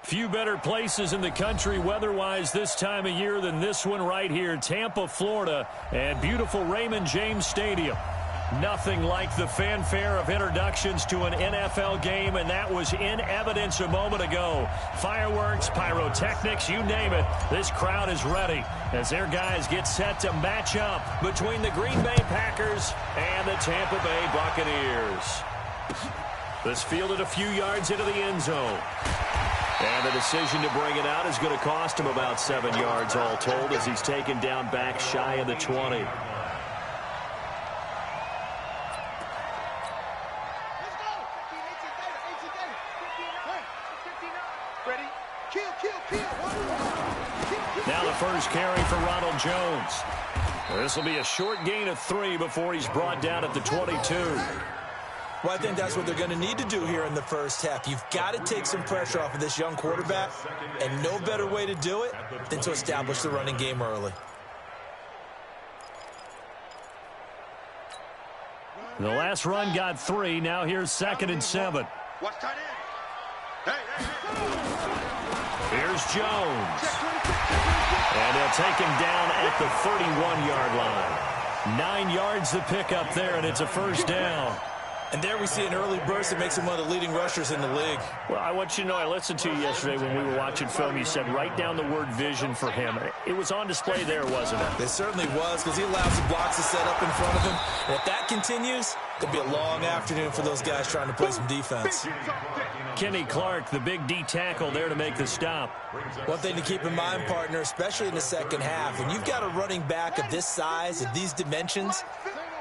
Few better places in the country weather-wise this time of year than this one right here, Tampa, Florida, and beautiful Raymond James Stadium. Nothing like the fanfare of introductions to an NFL game, and that was in evidence a moment ago. Fireworks, pyrotechnics, you name it. This crowd is ready as their guys get set to match up between the Green Bay Packers and the Tampa Bay Buccaneers. This fielded a few yards into the end zone. And the decision to bring it out is going to cost him about 7 yards all told as he's taken down back shy of the 20. Now the first carry for Ronald Jones. This will be a short gain of 3 before he's brought down at the 22. Well, I think that's what they're going to need to do here in the first half. You've got to take some pressure off of this young quarterback, and no better way to do it than to establish the running game early. The last run got 3. Now here's 2nd and 7. Here's Jones. And they'll take him down at the 31-yard line. 9 yards to pick up there, and it's a first down. And there we see an early burst that makes him one of the leading rushers in the league. Well, I want you to know, I listened to you yesterday when we were watching film. You said write down the word vision for him. It was on display there, wasn't it? It certainly was, because he allows the blocks to set up in front of him. And if that continues, it'll be a long afternoon for those guys trying to play some defense. Kenny Clark, the big D tackle there to make the stop. One thing to keep in mind, partner, especially in the second half, when you've got a running back of this size, of these dimensions,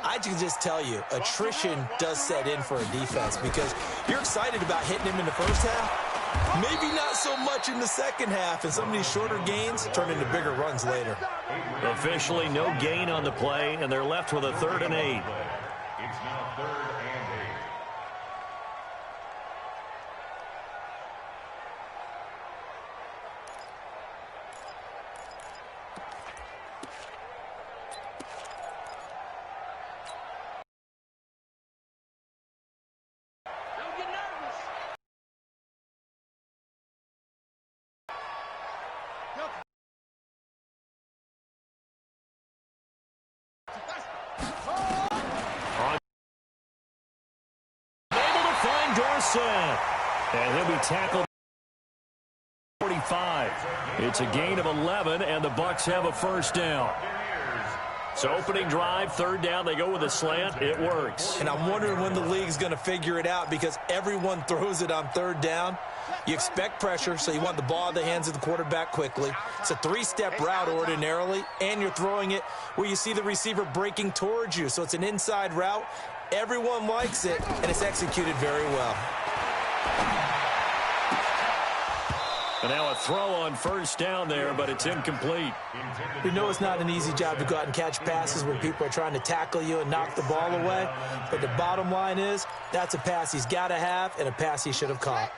I can just tell you, attrition does set in for a defense because you're excited about hitting him in the first half. Maybe not so much in the second half, and some of these shorter gains turn into bigger runs later. Officially no gain on the play, and they're left with a 3rd and 8. It's now 3rd and 8. And he'll be tackled 45. It's a gain of 11, and the Bucs have a first down. So opening drive, 3rd down, they go with a slant. It works. And I'm wondering when the league's going to figure it out because everyone throws it on 3rd down. You expect pressure, so you want the ball in the hands of the quarterback quickly. It's a 3-step route ordinarily, and you're throwing it where you see the receiver breaking towards you. So it's an inside route. Everyone likes it, and it's executed very well. And now a throw on first down there, but it's incomplete. We know it's not an easy job to go out and catch passes when people are trying to tackle you and knock the ball away. But the bottom line is that's a pass he's got to have and a pass he should have caught.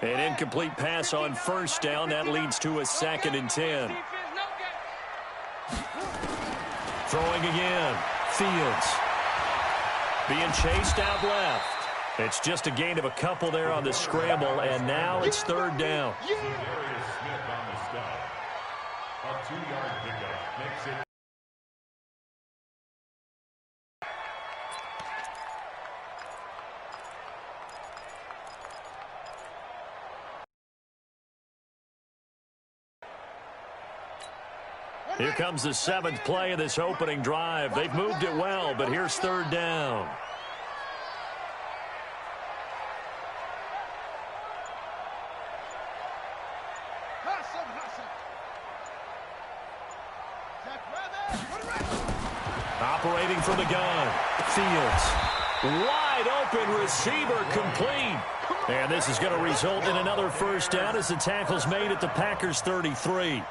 An incomplete pass on first down. That leads to a 2nd and 10. Throwing again. Fields. Being chased out left. It's just a gain of a couple there on the scramble, and now it's 3rd down. Smith on the stop. A 2-yard pickup makes it. Here comes the 7th play of this opening drive. They've moved it well, but here's 3rd down. Operating from the gun. Fields. Wide open receiver complete. And this is going to result in another first down as the tackle's made at the Packers' 33.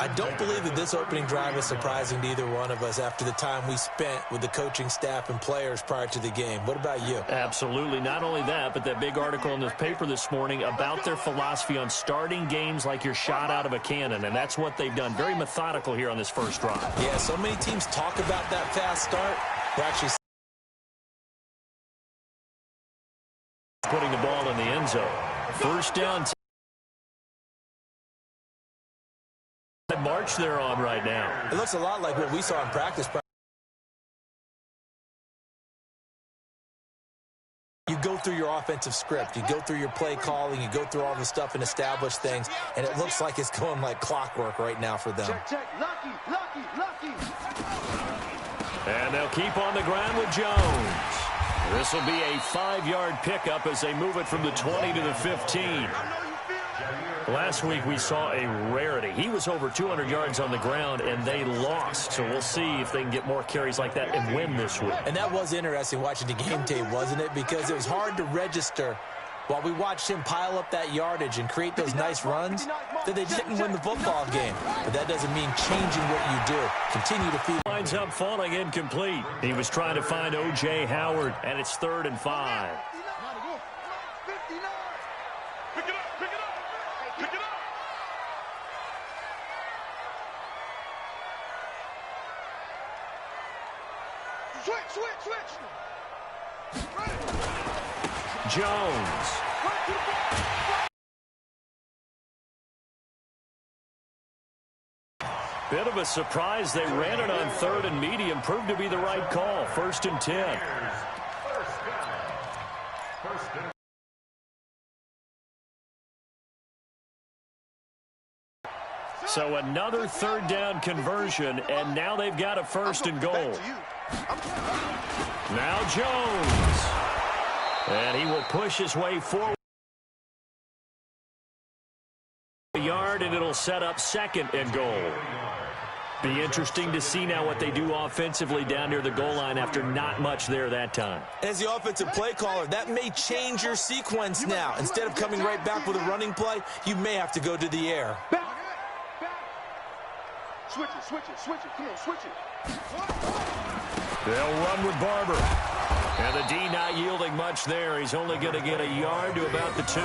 I don't believe that this opening drive is surprising to either one of us after the time we spent with the coaching staff and players prior to the game. What about you? Absolutely. Not only that, but that big article in the paper this morning about their philosophy on starting games like you're shot out of a cannon, and that's what they've done. Very methodical here on this first drive. Yeah, so many teams talk about that fast start. They're actually putting the ball in the end zone. First down. odd march they're on right now. It looks a lot like what we saw in practice. You go through your offensive script. You go through your play calling. You go through all the stuff and establish things. And it looks like it's going like clockwork right now for them. Check. Lucky. And they'll keep on the ground with Jones. This will be a 5-yard pickup as they move it from the 20 to the 15. Last week we saw a rarity. He was over 200 yards on the ground, and they lost. So we'll see if they can get more carries like that and win this week. And that was interesting watching the game tape, wasn't it? Because it was hard to register while we watched him pile up that yardage and create those nice runs that they didn't win the football game. But that doesn't mean changing what you do. Continue to feed. Lines up falling incomplete. He was trying to find O.J. Howard, and it's 3rd and 5. Switch. Jones. Bit of a surprise. They ran it on 3rd and medium. Proved to be the right call. 1st and 10. So another 3rd down conversion, and now they've got a 1st and goal. Now Jones. And he will push his way forward. A yard, and it'll set up 2nd and goal. Be interesting to see now what they do offensively down near the goal line after not much there that time. As the offensive play caller, that may change your sequence now. Instead of coming right back with a running play, you may have to go to the air. Back. Switch it. Come on, switch it. They'll run with Barber. And the D not yielding much there. He's only going to get a yard to about the 2.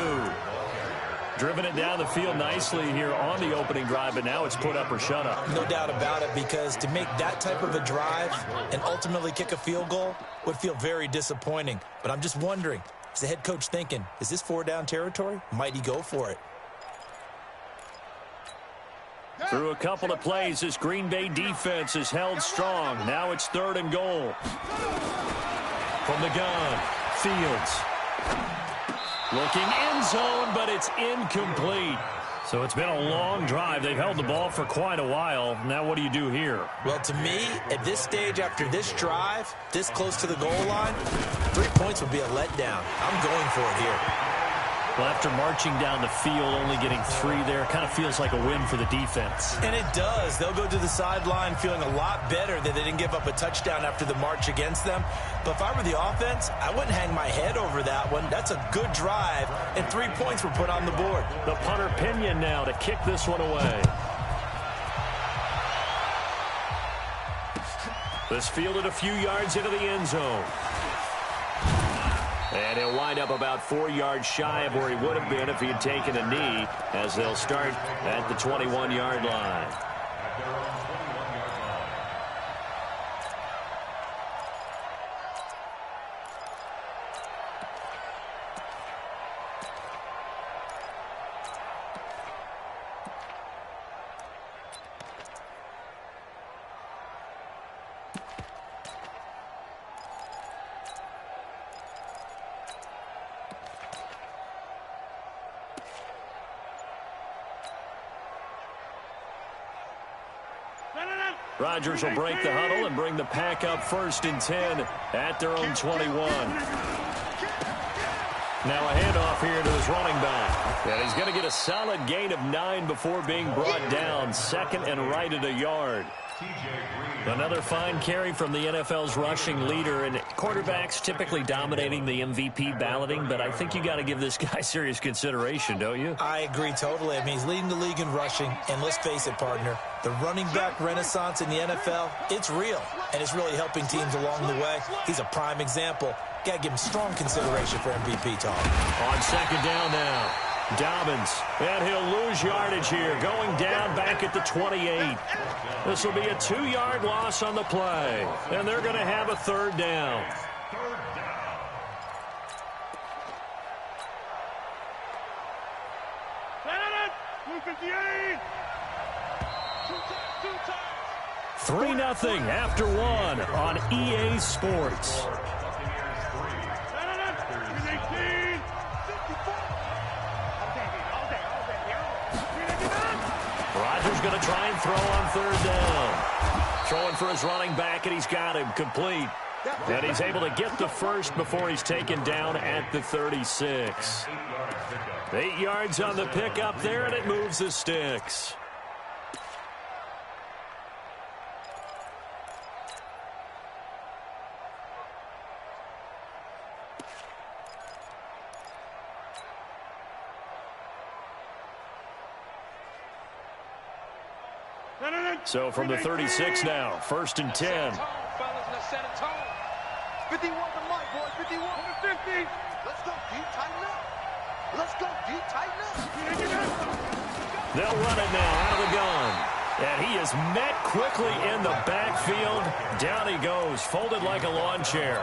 Driven it down the field nicely here on the opening drive, but now it's put up or shut up. No doubt about it, because to make that type of a drive and ultimately kick a field goal would feel very disappointing. But I'm just wondering, is the head coach thinking, is this 4-down territory? Might he go for it? Through a couple of plays, this Green Bay defense is held strong. Now it's 3rd and goal. From the gun, Fields. Looking end zone, but it's incomplete. So it's been a long drive. They've held the ball for quite a while. Now what do you do here? Well, to me, at this stage after this drive, this close to the goal line, 3 points would be a letdown. I'm going for it here. Well, after marching down the field, only getting 3 there, kind of feels like a win for the defense. And it does. They'll go to the sideline feeling a lot better that they didn't give up a touchdown after the march against them. But if I were the offense, I wouldn't hang my head over that one. That's a good drive, and 3 points were put on the board. The punter Pinion now to kick this one away. This fielded a few yards into the end zone. And he'll wind up about 4 yards shy of where he would have been if he had taken a knee, as they'll start at the 21-yard line. Rodgers will break the huddle and bring the pack up 1st and 10 at their own 21. Now a handoff here to his running back. And he's going to get a solid gain of 9 before being brought down. 2nd and right at a yard. Another fine carry from the NFL's rushing leader, and quarterbacks typically dominating the MVP balloting, but I think you got to give this guy serious consideration, don't you? I agree totally. I mean, he's leading the league in rushing, and let's face it, partner, the running back renaissance in the NFL, it's real, and it's really helping teams along the way. He's a prime example. Got to give him strong consideration for MVP talk. On 2nd down now, Dobbins, and he'll lose yardage here, going down back at the 28. This will be a 2-yard loss on the play, and they're going to have a 3rd down. 3-0 after one on EA Sports. Rodgers going to try and throw on third down. Throwing for his running back, and he's got him complete. And he's able to get the first before he's taken down at the 36. 8 yards on the pickup there, and it moves the sticks. So from the 36 now, 1st and 10. 51 to Mike, boys. 51 to 50. Let's go, D. Tighten up. Let's go, D. Tighten up. They'll run it now out of the gun. And he is met quickly in the backfield. Down he goes, folded like a lawn chair.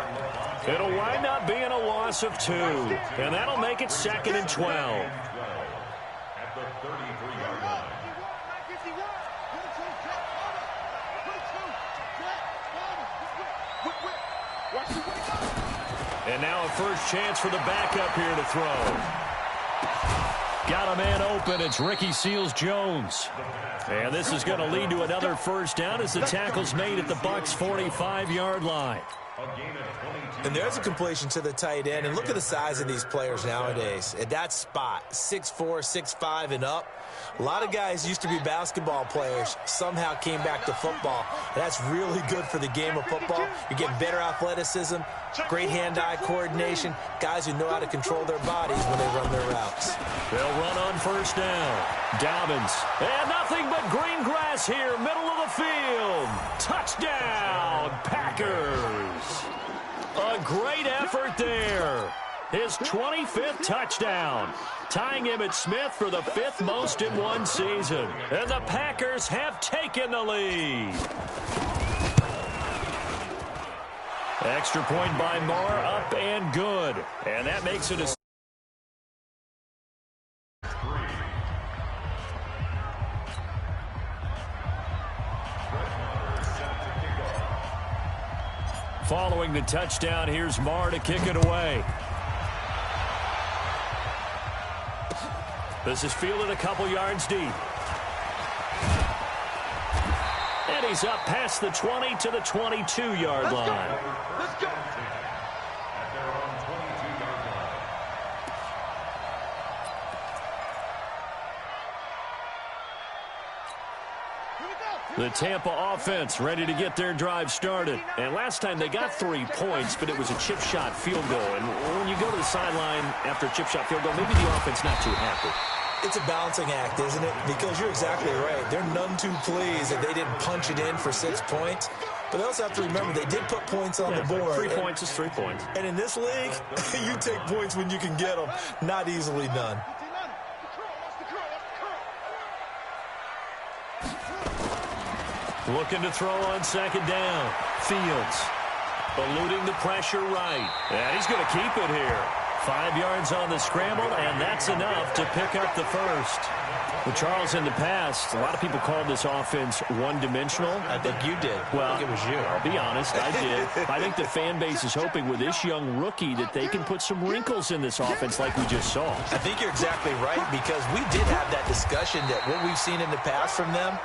It'll wind up being a loss of 2. And that'll make it 2nd and 12. At the 33-yard line. And now a first chance for the backup here to throw. Got a man open. It's Ricky Seals-Jones. And this is going to lead to another first down as the tackle's made at the Bucs' 45-yard line. And there's a completion to the tight end. And look at the size of these players nowadays. At that spot, 6'4", 6'5", and up. A lot of guys used to be basketball players, somehow came back to football. And that's really good for the game of football. You're getting better athleticism, great hand-eye coordination, guys who know how to control their bodies when they run their routes. They'll run on first down. Dobbins. And nothing but green grass here, middle of the field. Touchdown, Packers. A great effort there. His 25th touchdown, tying Emmitt Smith for the 5th most in one season. And the Packers have taken the lead. Extra point by Marr, up and good. And that makes it a... Following the touchdown, here's Marr to kick it away. This is fielded a couple yards deep. And he's up past the 20 to the 22-yard line. Let's go. At their own 22-yard line. The Tampa offense ready to get their drive started. And last time they got 3 points, but it was a chip shot field goal. And when you go to the sideline after a chip shot field goal, maybe the offense not too happy. It's a balancing act, isn't it? Because you're exactly right. They're none too pleased that they didn't punch it in for 6 points. But they also have to remember they did put points on the board. 3 points is 3 points. And in this league, you take points when you can get them. Not easily done. Looking to throw on second down. Fields eluding the pressure right. And he's going to keep it here. 5 yards on the scramble, and that's enough to pick up the first. Well, Charles, in the past, a lot of people called this offense one-dimensional. I think you did. Well, I think it was you. I'll be honest, I did. I think the fan base is hoping with this young rookie that they can put some wrinkles in this offense like we just saw. I think you're exactly right, because we did have that discussion that what we've seen in the past from them,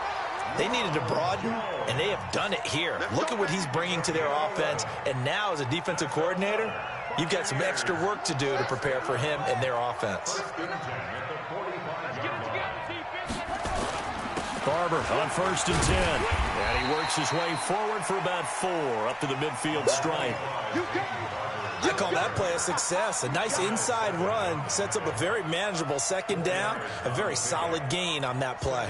they needed to broaden, and they have done it here. Look at what he's bringing to their offense, and now as a defensive coordinator, you've got some extra work to do to prepare for him and their offense. Barber on 1st and 10. And he works his way forward for about 4 up to the midfield stripe. I call that play a success. A nice inside run sets up a very manageable second down. A very solid gain on that play.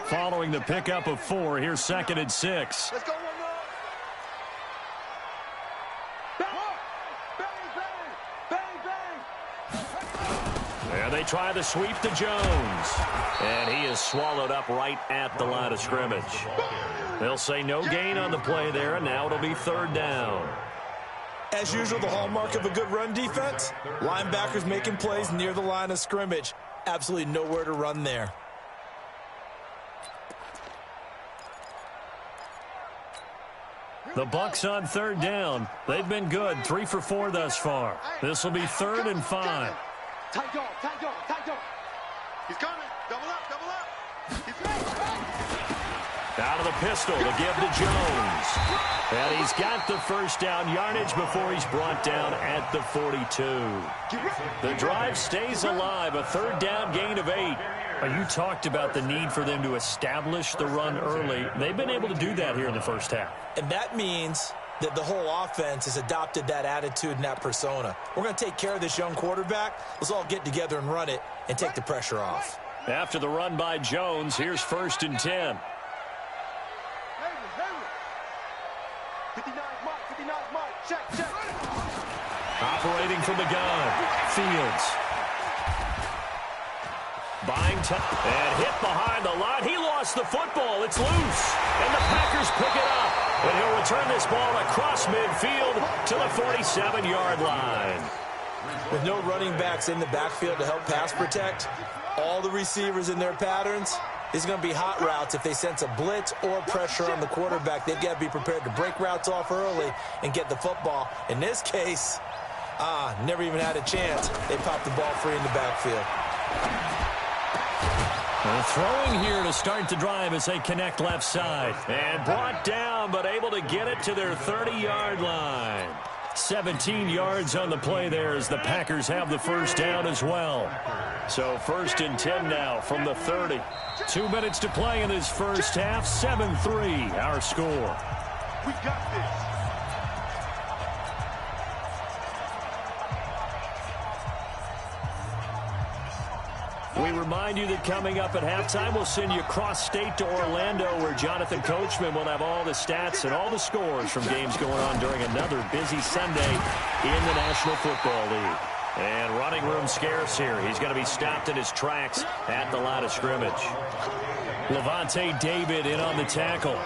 Following the pickup of 4, here's 2nd and 6. Let's go, one more. Bang, bang, bang, bang. And they try the sweep to Jones. And he is swallowed up right at the line of scrimmage. They'll say no gain on the play there, and now it'll be 3rd down. As usual, the hallmark of a good run defense, linebackers making plays near the line of scrimmage. Absolutely nowhere to run there. The Bucs on third down. They've been good, 3 for 4 thus far. This will be 3rd and 5. Tight dog, tight dog, tight dog. He's coming. Double up, double up. Out of the pistol to give to Jones. And he's got the first down yardage before he's brought down at the 42. The drive stays alive, a 3rd down gain of 8. You talked about the need for them to establish the run early. They've been able to do that here in the first half. And that means that the whole offense has adopted that attitude and that persona. We're going to take care of this young quarterback. Let's all get together and run it and take the pressure off. After the run by Jones, here's 1st and 10. 59 Mike, check. Operating from the gun, Fields. Buying time and hit behind the line. He lost the football. It's loose. And the Packers pick it up. And he'll return this ball across midfield to the 47-yard line. With no running backs in the backfield to help pass protect, all the receivers in their patterns, it's going to be hot routes. If they sense a blitz or pressure on the quarterback, they've got to be prepared to break routes off early and get the football. In this case, never even had a chance. They popped the ball free in the backfield. They're throwing here to start the drive as they connect left side. And brought down, but able to get it to their 30-yard line. 17 yards on the play there as the Packers have the first down as well. So 1st and 10 now from the 30. 2 minutes to play in this first half. 7-3 our score. We got this. We remind you that coming up at halftime, we'll send you cross-state to Orlando, where Jonathan Coachman will have all the stats and all the scores from games going on during another busy Sunday in the National Football League. And running room scarce here. He's going to be stopped in his tracks at the line of scrimmage. Levante David in on the tackle. 2nd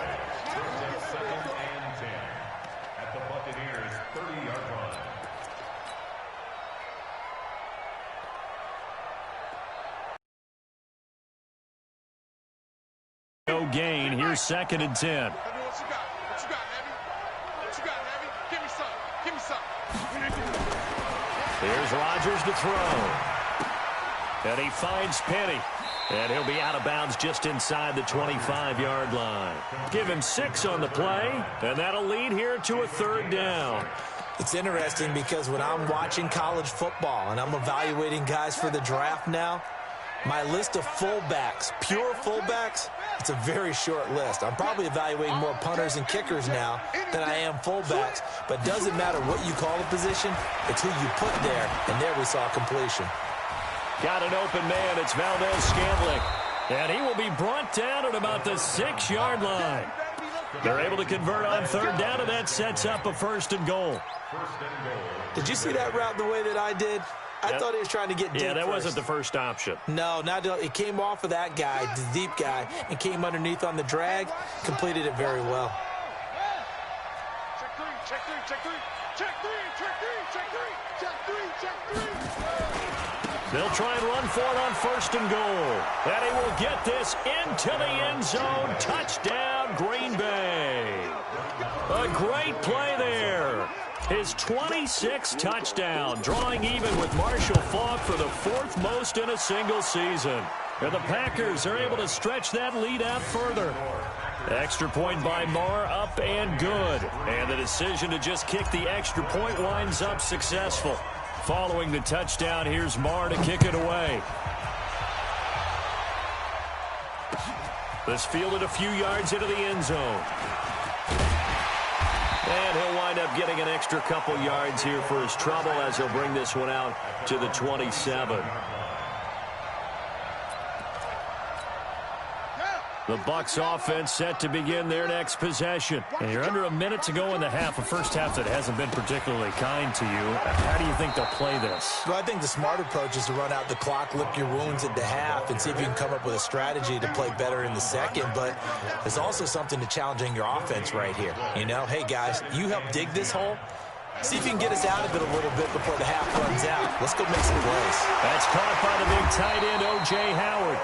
and 10 at the Buccaneers' 30-yard line. No gain. Here's 2nd and 10. What you got? What you got, Heavy? What you got, Heavy? Give me some. Give me some. Here's Rodgers to throw. And he finds Penny. And he'll be out of bounds just inside the 25-yard line. Give him 6 on the play, and that'll lead here to a 3rd down. It's interesting because when I'm watching college football and I'm evaluating guys for the draft now, my list of fullbacks, pure fullbacks, it's a very short list. I'm probably evaluating more punters and kickers now than I am fullbacks, but it doesn't matter what you call a position, it's who you put there, and there we saw completion. Got an open man. It's Valdez-Scantling. And he will be brought down at about the 6-yard line. They're able to convert on 3rd down, and that sets up a 1st and goal. Did you see that route the way that I did? I thought he was trying to get deep. Yeah, that first. wasn't the first option. No, it came off of that guy, the deep guy, and came underneath on the drag, completed it very well. Check three, check three, check three. Check three, check three, check three. Check three, check three. They'll try and run for it on 1st and goal. And he will get this into the end zone. Touchdown, Green Bay. A great play there. His 26th touchdown, drawing even with Marshall Faulk for the 4th most in a single season. And the Packers are able to stretch that lead out further. Extra point by Marr, up and good. And the decision to just kick the extra point winds up successful. Following the touchdown, here's Marr to kick it away. This fielded a few yards into the end zone. And he'll wind up getting an extra couple yards here for his trouble as he'll bring this one out to the 27. The Bucs offense set to begin their next possession. And you're under a minute to go in the half, a first half that hasn't been particularly kind to you. How do you think they'll play this? Well, I think the smart approach is to run out the clock, lick your wounds at the half, and see if you can come up with a strategy to play better in the second. But there's also something to challenging your offense right here. You know, hey, guys, you help dig this hole. See if you can get us out of it a little bit before the half runs out. Let's go make some plays. That's caught by the big tight end, O.J. Howard.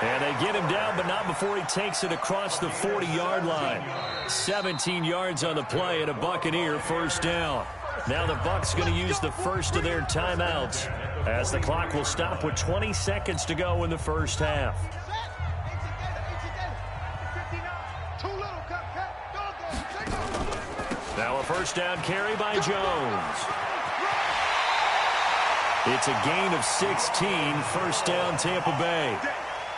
And they get him down, but not before he takes it across the 40-yard line. 17 yards on the play and a Buccaneer first down. Now the Bucs going to use the first of their timeouts as the clock will stop with 20 seconds to go in the first half. Now a first down carry by Jones. It's a gain of 16, first down Tampa Bay.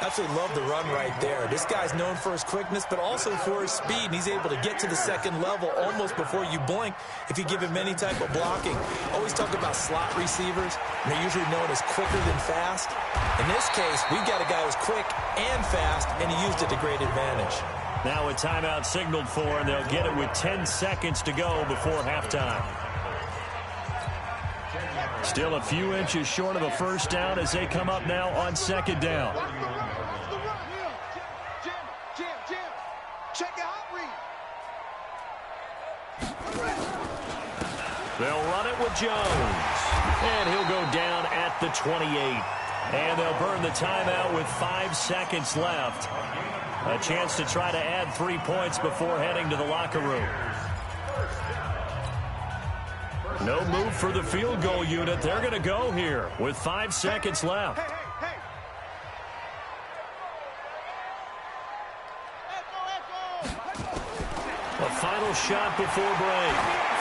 Absolutely love the run right there. This guy's known for his quickness, but also for his speed. And he's able to get to the second level almost before you blink if you give him any type of blocking. Always talk about slot receivers, and they're usually known as quicker than fast. In this case, we've got a guy who's quick and fast, and he used it to great advantage. Now a timeout signaled for, and they'll get it with 10 seconds to go before halftime. Still a few inches short of a first down as they come up now on second down. They'll run it with Jones. And he'll go down at the 28. And they'll burn the timeout with 5 seconds left. A chance to try to add 3 points before heading to the locker room. No move for the field goal unit. They're going to go here with 5 seconds left. A final shot before break.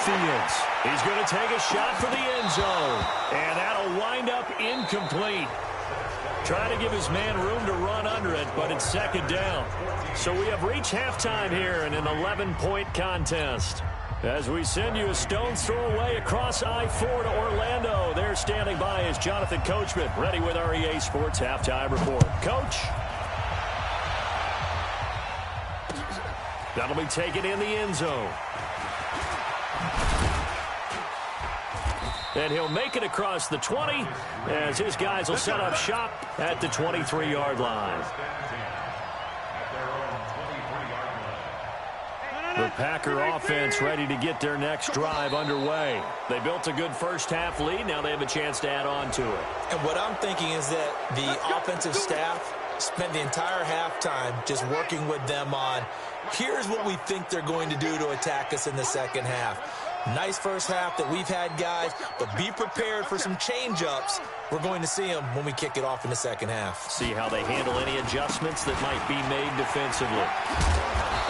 Fields. He's going to take a shot for the end zone. And that'll wind up incomplete. Trying to give his man room to run under it, but it's second down. So we have reached halftime here in an 11-point contest. As we send you a stone's throw away across I-4 to Orlando. There standing by is Jonathan Coachman, ready with our EA Sports Halftime Report. Coach. That'll be taken in the end zone. And he'll make it across the 20 as his guys will set up shop at the 23-yard line. The Packer offense ready to get their next drive underway. They built a good first-half lead. Now they have a chance to add on to it. And what I'm thinking is that the offensive staff spent the entire halftime just working with them on, here's what we think they're going to do to attack us in the second half. Nice first half that we've had, guys, but be prepared for some change-ups. We're going to see them when we kick it off in the second half. See how they handle any adjustments that might be made defensively.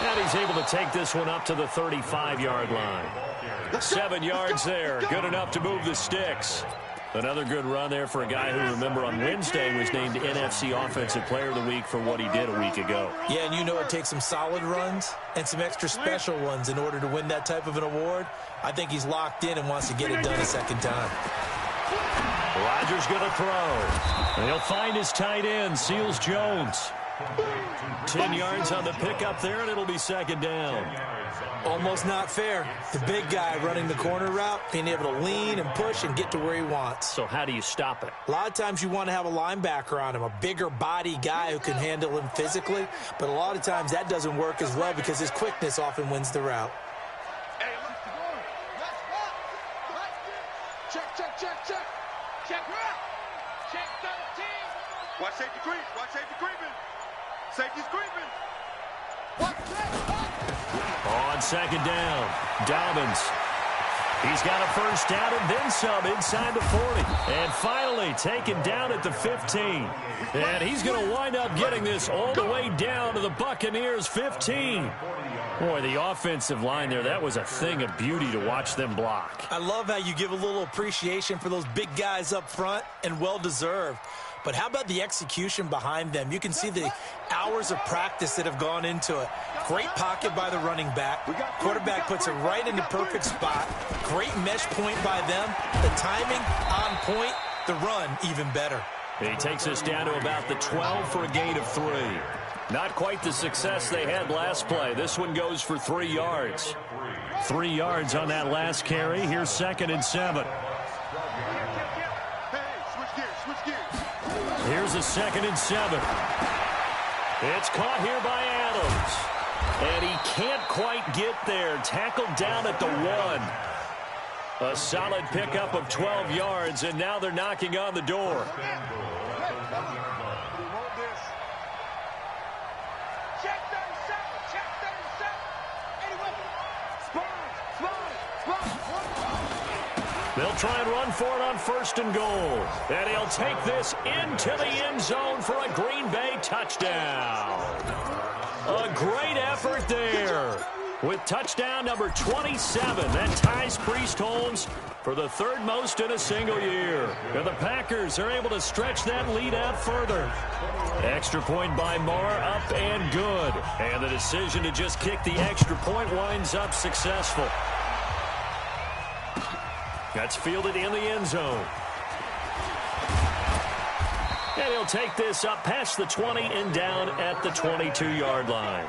And he's able to take this one up to the 35-yard line. 7 yards there, good enough to move the sticks. Another good run there for a guy who, remember, on Wednesday was named NFC Offensive Player of the Week for what he did a week ago. Yeah, and you know it takes some solid runs and some extra special ones in order to win that type of an award. I think he's locked in and wants to get it done a second time. Rodgers going to throw. And he'll find his tight end, Seals Jones. 10 yards on the pickup there, and it'll be second down. Almost not fair. The big guy running the corner route, being able to lean and push and get to where he wants. So how do you stop it? A lot of times you want to have a linebacker on him, a bigger body guy who can handle him physically, but a lot of times that doesn't work as well because his quickness often wins the route. Watch safety creep. Watch safety creeping. Safety's creeping. On second down, Dobbins. He's got a first down and then some inside the 40. And finally taken down at the 15. And he's going to wind up getting this all the way down to the Buccaneers' 15. Boy, the offensive line there, that was a thing of beauty to watch them block. I love how you give a little appreciation for those big guys up front, and well-deserved. But how about the execution behind them? You can see the hours of practice that have gone into it. Great pocket by the running back. Quarterback puts it right in the perfect spot. Great mesh point by them. The timing on point. The run even better. He takes us down to about the 12 for a gain of 3. Not quite the success they had last play. This one goes for 3 yards. 3 yards on that last carry. Here's second and 7. Here's a second and 7. It's caught here by Adams. And he can't quite get there. Tackled down at the 1. A solid pickup of 12 yards, and now they're knocking on the door. They'll try and run for it on 1st and goal. And he'll take this into the end zone for a Green Bay touchdown. A great effort there. With touchdown number 27, that ties Priest Holmes for the 3rd most in a single year. And the Packers are able to stretch that lead out further. Extra point by Marr, up and good. And the decision to just kick the extra point winds up successful. That's fielded in the end zone. And he'll take this up past the 20 and down at the 22-yard line.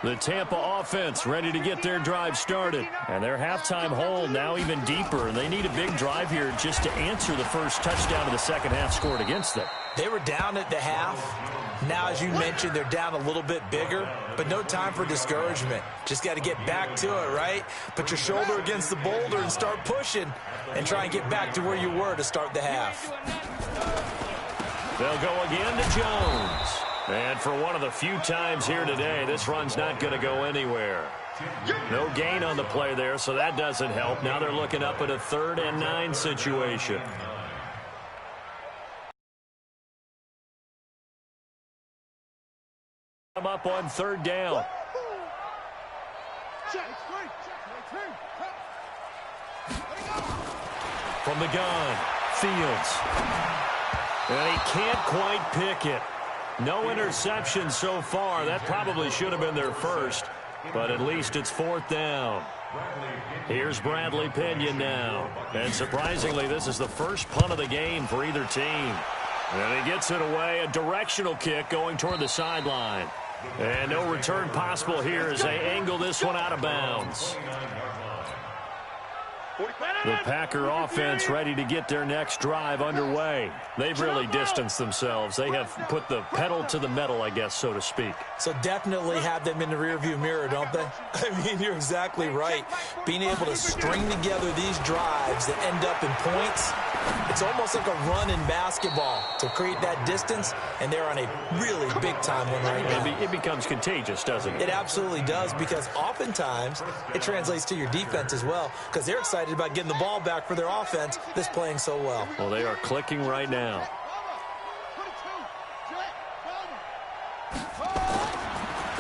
The Tampa offense ready to get their drive started. And their halftime hole now even deeper. And they need a big drive here just to answer the first touchdown of the second half scored against them. They were down at the half. Now, as you mentioned, they're down a little bit bigger, but no time for discouragement. Just got to get back to it, right? Put your shoulder against the boulder and start pushing and try and get back to where you were to start the half. They'll go again to Jones. And for one of the few times here today, this run's not going to go anywhere. No gain on the play there, so that doesn't help. Now they're looking up at a 3rd and 9 situation. Up on 3rd down. From the gun, Fields. And he can't quite pick it. No interception so far. That probably should have been their first, but at least it's 4th down. Here's Bradley Pinion now. And surprisingly, this is the first punt of the game for either team. And he gets it away, a directional kick going toward the sideline. And no return possible here as they angle this one out of bounds. The Packer offense ready to get their next drive underway. They've really distanced themselves. They have put the pedal to the metal, I guess, so to speak. So definitely have them in the rearview mirror, don't they? I mean, you're exactly right. Being able to string together these drives that end up in points, it's almost like a run in basketball to create that distance, and they're on a really big-time one right now. It becomes contagious, doesn't it? It absolutely does, because oftentimes it translates to your defense as well, because they're excited about getting the ball back for their offense that's playing so well. Well, they are clicking right now.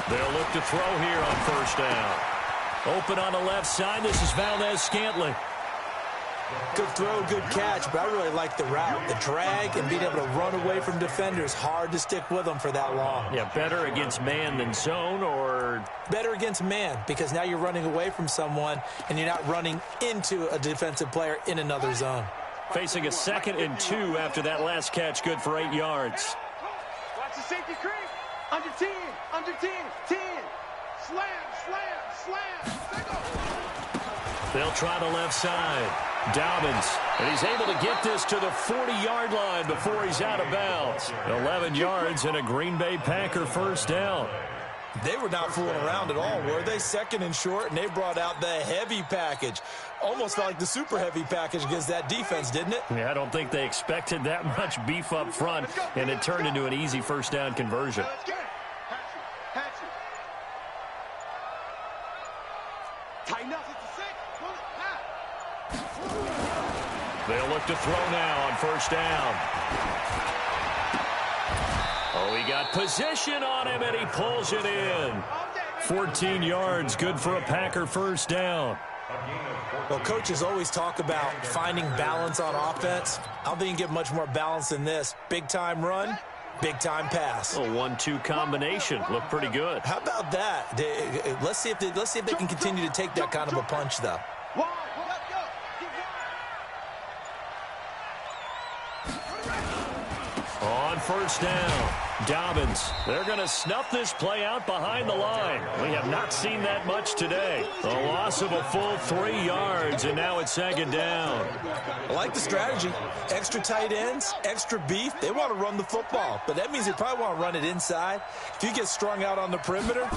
They'll look to throw here on 1st down. Open on the left side. This is Valdez-Scantling. Good throw, good catch, but I really like the route. The drag and being able to run away from defenders, hard to stick with them for that long. Yeah, better against man than zone, or? Better against man, because now you're running away from someone and you're not running into a defensive player in another zone. Facing a 2nd and 2 after that last catch, good for 8 yards. Watch the safety creep. Under 10, under 10, 10. Slam, slam, slam. They'll try the left side. Dobbins, and he's able to get this to the 40-yard line before he's out of bounds. 11 yards and a Green Bay Packer 1st down. They were not fooling around at all, were they? 2nd and short, and they brought out the heavy package. Almost felt like the super heavy package against that defense, didn't it? Yeah, I don't think they expected that much beef up front, and it turned into an easy 1st down conversion. Tighten up. They'll look to throw now on 1st down. Oh, he got position on him, and he pulls it in. 14 yards, good for a Packer 1st down. Well, coaches always talk about finding balance on offense. I don't think you get much more balance than this. Big-time run, big-time pass. A 1-2 combination. Looked pretty good. How about that? Let's see if they can continue to take that kind of a punch, though. On first down. Dobbins, they're going to snuff this play out behind the line. We have not seen that much today. A loss of a full 3 yards, and now it's second down. I like the strategy. Extra tight ends, extra beef. They want to run the football, but that means they probably want to run it inside. If you get strung out on the perimeter,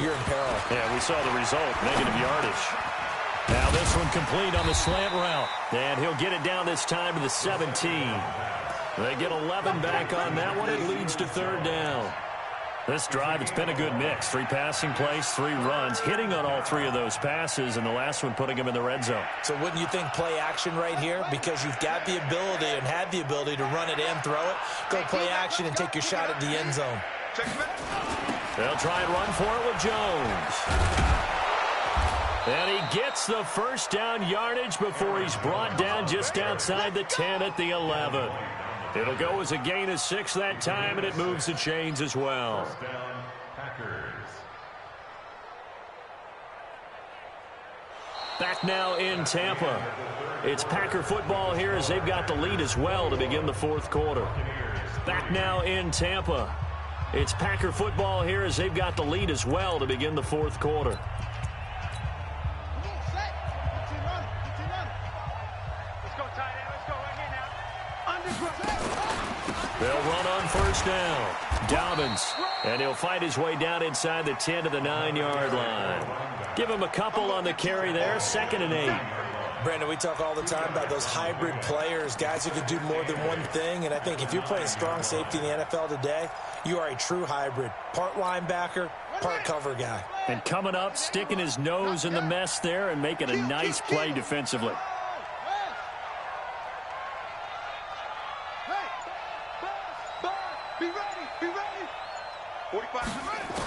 you're in peril. Yeah, we saw the result, negative yardage. Now this one complete on the slant route, and he'll get it down this time to the 17. They get 11 back on that one. It leads to third down. This drive, it's been a good mix. 3 passing plays, 3 runs, hitting on all 3 of those passes, and the last one putting him in the red zone. So wouldn't you think play action right here? Because you've got the ability and had the ability to run it and throw it. Go play action and take your shot at the end zone. They'll try and run for it with Jones. And he gets the first down yardage before he's brought down just outside the 10 at the 11. It'll go as a gain of 6 that time, and it moves the chains as well. Back now in Tampa. It's Packer football here as they've got the lead as well to begin the fourth quarter. Back now in Tampa. It's Packer football here as they've got the lead as well to begin the fourth quarter. They'll run on first down. Dobbins. And he'll fight his way down inside the 10 to the 9-yard line. Give him a couple on the carry there. 2nd and 8. Brandon, we talk all the time about those hybrid players, guys who can do more than one thing. And I think if you're playing strong safety in the NFL today, you are a true hybrid. Part linebacker, part cover guy. And coming up, sticking his nose in the mess there and making a nice play defensively.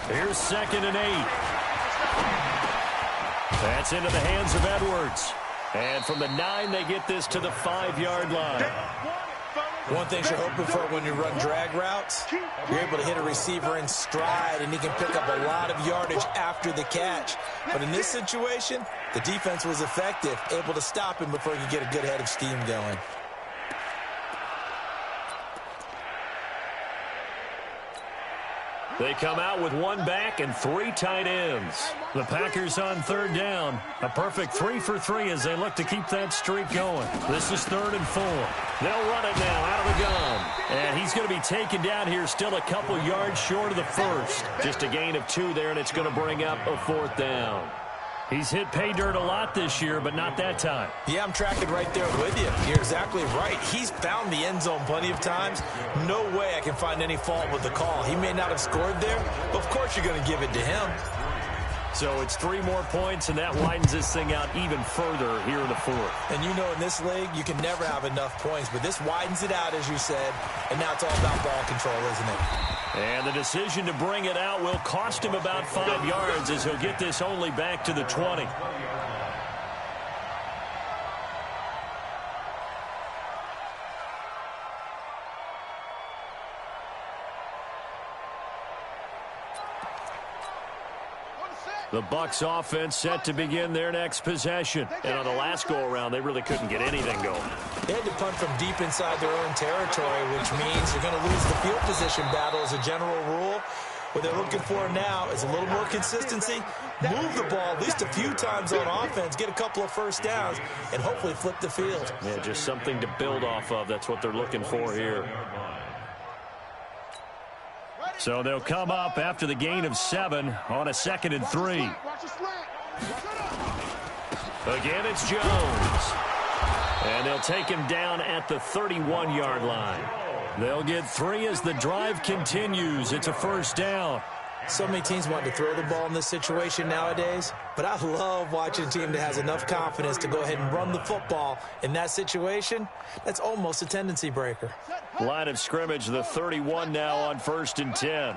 Here's 2nd and 8. That's into the hands of Edwards. And from the 9, they get this to the 5-yard line. One thing you're hoping for when you run drag routes, you're able to hit a receiver in stride, and he can pick up a lot of yardage after the catch. But in this situation, the defense was effective, able to stop him before he could get a good head of steam going. They come out with 1 back and 3 tight ends. The Packers on third down. A perfect 3 for 3 as they look to keep that streak going. This is 3rd and 4. They'll run it now out of the gun. And he's going to be taken down here still a couple yards short of the first. Just a gain of 2 there, and it's going to bring up a 4th down. He's hit pay dirt a lot this year, but not that time. Yeah, I'm tracking right there with you. You're exactly right. He's found the end zone plenty of times. No way I can find any fault with the call. He may not have scored there, but of course you're going to give it to him. So it's 3 more points, and that widens this thing out even further here in the fourth. And you know in this league, you can never have enough points, but this widens it out, as you said, and now it's all about ball control, isn't it? And the decision to bring it out will cost him about 5 yards as he'll get this only back to the 20. The Bucs offense set to begin their next possession. And on the last go-around, they really couldn't get anything going. They had to punt from deep inside their own territory, which means you're going to lose the field position battle as a general rule. What they're looking for now is a little more consistency, move the ball at least a few times on offense, get a couple of first downs, and hopefully flip the field. Yeah, just something to build off of. That's what they're looking for here. So they'll come up after the gain of 7 on a 2nd and 3. Again, it's Jones. And they'll take him down at the 31-yard line. They'll get 3 as the drive continues. It's a first down. So many teams want to throw the ball in this situation nowadays, but I love watching a team that has enough confidence to go ahead and run the football. In that situation, that's almost a tendency breaker. Line of scrimmage, the 31 now on 1st and 10.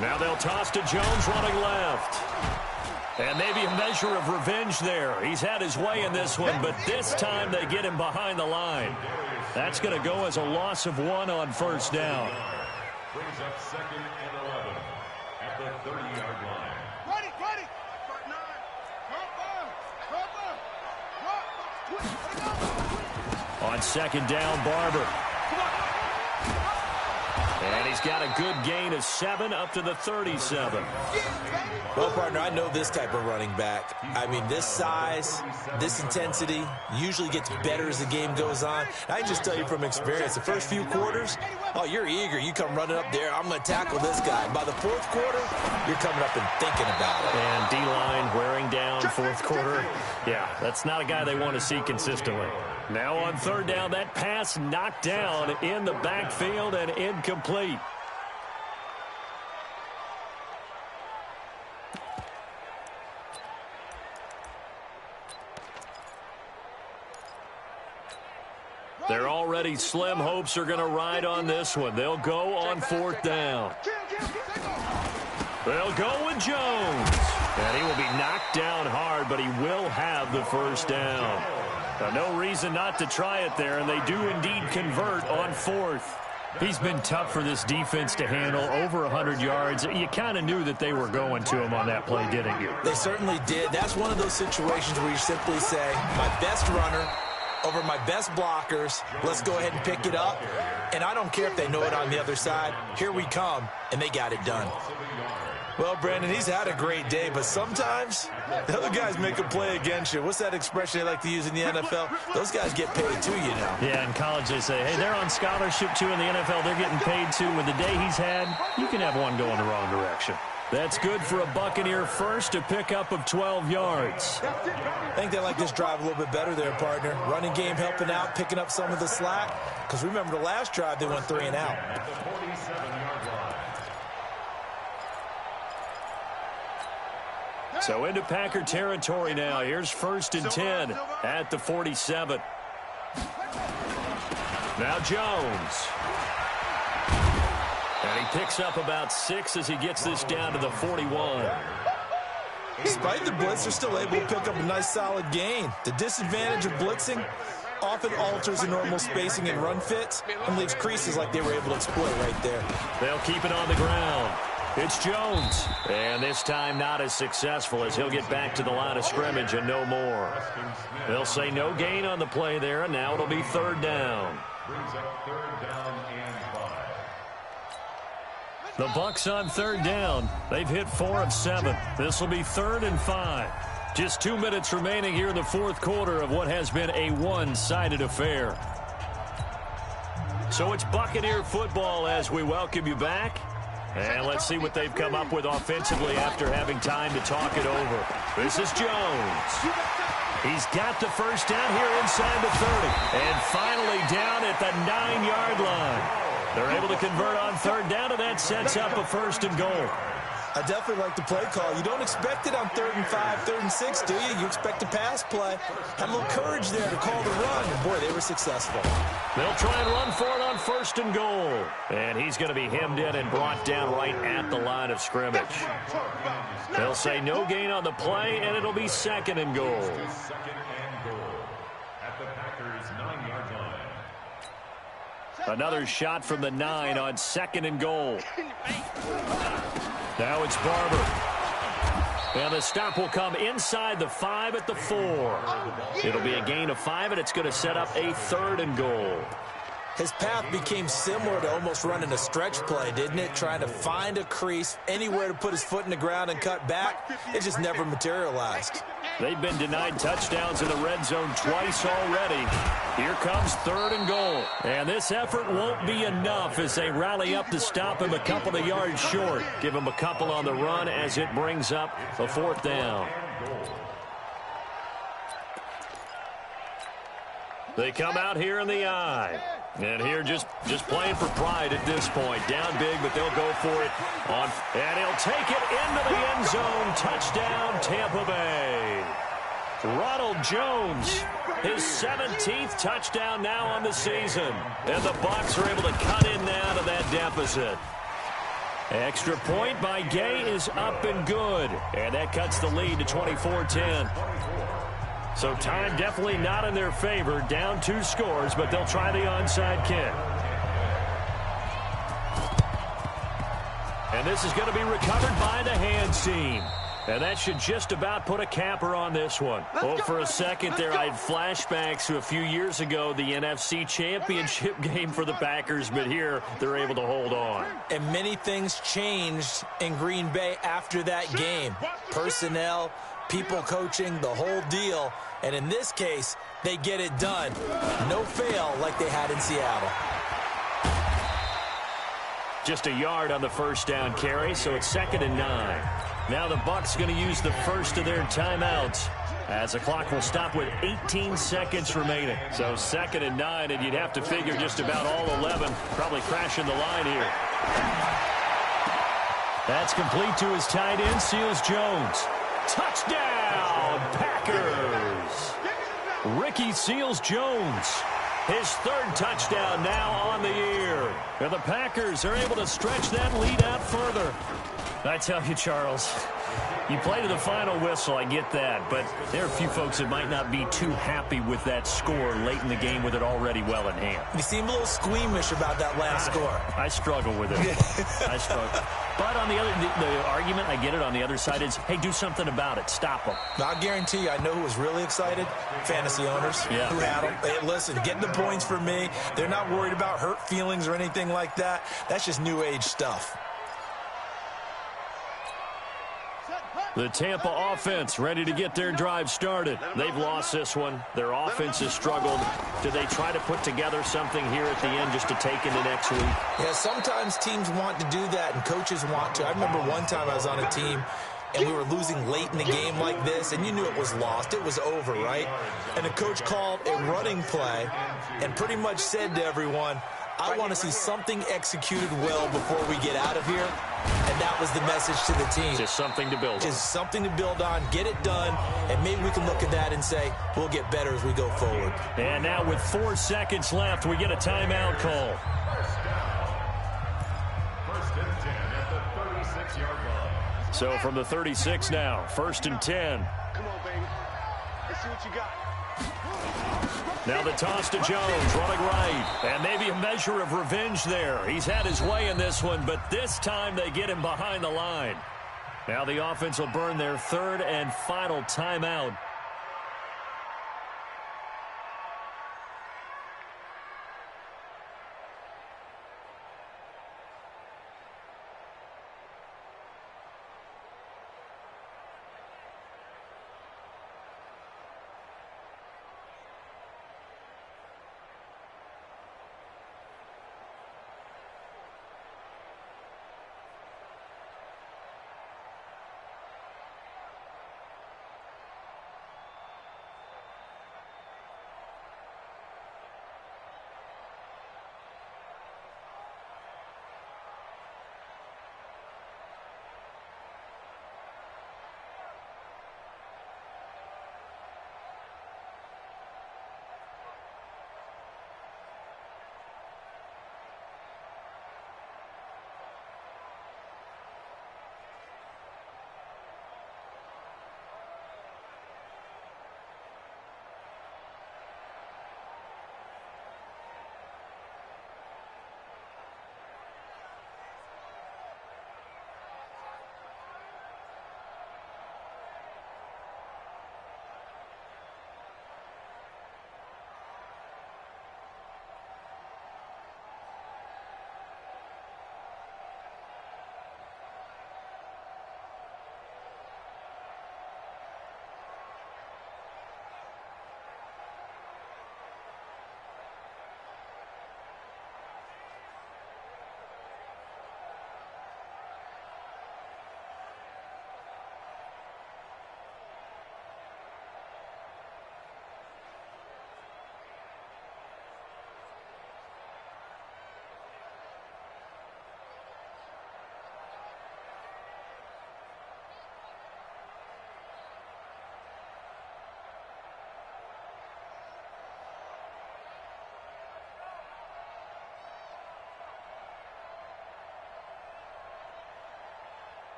Now they'll toss to Jones running left. And maybe a measure of revenge there. He's had his way in this one, but this time they get him behind the line. That's going to go as a loss of 1 on first down. Brings up 2nd and 11 at the 30-yard line. Ready. On second down, Barber. And he's got a good gain of 7 up to the 37. Well, partner, I know this type of running back. I mean, this size, this intensity usually gets better as the game goes on. I can just tell you from experience, the first few quarters, oh, you're eager. You come running up there, I'm going to tackle this guy. By the fourth quarter, you're coming up and thinking about it. And D-line wearing down fourth quarter. Yeah, that's not a guy they want to see consistently. Now on third down, that pass knocked down in the backfield and incomplete. Their already slim hopes are going to ride on this one. They'll go on fourth down. They'll go with Jones. And he will be knocked down hard, but he will have the first down. Now, no reason not to try it there, and they do indeed convert on fourth. He's been tough for this defense to handle, over 100 yards. You kind of knew that they were going to him on that play, didn't you? They certainly did. That's one of those situations where you simply say, my best runner over my best blockers, let's go ahead and pick it up. And I don't care if they know it on the other side. Here we come, and they got it done. Well, Brandon, he's had a great day, but sometimes the other guys make a play against you. What's that expression they like to use in the NFL? Those guys get paid too, you know. Yeah, in college they say, hey, they're on scholarship too. In the NFL, they're getting paid too. With the day he's had, you can have one go in the wrong direction. That's good for a Buccaneer first, a pickup of 12 yards. I think they like this drive a little bit better there, partner. Running game helping out, picking up some of the slack. Because remember the last drive, they went 3 and out. So into Packer territory now. Here's 1st and 10 at the 47. Now Jones. And he picks up about 6 as he gets this down to the 41. Despite the blitz, they're still able to pick up a nice solid gain. The disadvantage of blitzing often alters the normal spacing and run fits and leaves creases like they were able to exploit right there. They'll keep it on the ground. It's Jones. And this time not as successful as he'll get back to the line of scrimmage and no more. They'll say no gain on the play there, and now it'll be 3rd down. Brings up 3rd down and 5. The Bucs on 3rd down. They've hit 4 of 7. This will be 3rd and 5. Just 2 minutes remaining here in the 4th quarter of what has been a one-sided affair. So it's Buccaneer football as we welcome you back. And let's see what they've come up with offensively after having time to talk it over. This is Jones. He's got the first down here inside the 30. And finally down at the 9-yard line. They're able to convert on 3rd down, and that sets up a 1st and goal. I definitely like the play call. You don't expect it on 3rd and 5, 3rd and 6, do you? You expect a pass play. Had a little courage there to call the run. And boy, they were successful. They'll try and run for it on 1st and goal. And he's going to be hemmed in and brought down right at the line of scrimmage. They'll say no gain on the play, and it'll be 2nd and goal. 2nd and goal at the Packers' 9-yard line. Another shot from the 9 on 2nd and goal. Now it's Barber. And the stop will come inside the 5 at the 4. It'll be a gain of 5, and it's going to set up a 3rd and goal. His path became similar to almost running a stretch play, didn't it? Trying to find a crease, anywhere to put his foot in the ground and cut back. It just never materialized. They've been denied touchdowns in the red zone twice already. Here comes 3rd and goal. And this effort won't be enough as they rally up to stop him a couple of yards short. Give him a couple on the run as it brings up a 4th down. They come out here in the eye. And here just playing for pride at this point. Down big, but they'll go for it. And he'll take it into the end zone. Touchdown, Tampa Bay. Ronald Jones, his 17th touchdown now on the season. And the Bucs are able to cut in now to that deficit. Extra point by Gay is up and good. And that cuts the lead to 24-10. So time definitely not in their favor. Down 2 scores, but they'll try the onside kick. And this is going to be recovered by the hands team. And that should just about put a capper on this one. Well, for a second there, I had flashbacks to a few years ago, the NFC Championship game for the Packers, but here they're able to hold on. And many things changed in Green Bay after that game. Personnel, people coaching, the whole deal. And in this case, they get it done. No fail like they had in Seattle. Just a yard on the first down carry, so it's 2nd and 9. Now the Bucs going to use the first of their timeouts as the clock will stop with 18 seconds remaining. So 2nd and 9, and you'd have to figure just about all 11 probably crashing the line here. That's complete to his tight end, Seals-Jones. Touchdown, Packers! Ricky Seals-Jones. His 3rd touchdown now on the year. And the Packers are able to stretch that lead out further. I tell you, Charles, you play to the final whistle, I get that, but there are a few folks that might not be too happy with that score late in the game with it already well in hand. You seem a little squeamish about that last score. I struggle with it. I struggle. But on the other, the argument, I get it, on the other side is, hey, do something about it. Stop them. I guarantee you, I know who was really excited. Fantasy owners who had them. Hey, listen, getting the points for me. They're not worried about hurt feelings or anything like that. That's just new age stuff. The Tampa offense ready to get their drive started. They've lost this one. Their offense has struggled. Do they try to put together something here at the end just to take into next week? Yeah, sometimes teams want to do that and coaches want to. I remember one time I was on a team and we were losing late in the game like this, and you knew it was lost. It was over, right? And the coach called a running play and pretty much said to everyone, I want to see something executed well before we get out of here. And that was the message to the team. Just something to build on. Just something to build on, get it done, and maybe we can look at that and say, we'll get better as we go forward. And now with 4 seconds left, we get a timeout call. First and 10 at the 36-yard line. So from the 36 now, 1st and 10. Come on, baby. Let's see what you got. Now the toss to Jones, running right. And maybe a measure of revenge there. He's had his way in this one, but this time they get him behind the line. Now the offense will burn their 3rd and final timeout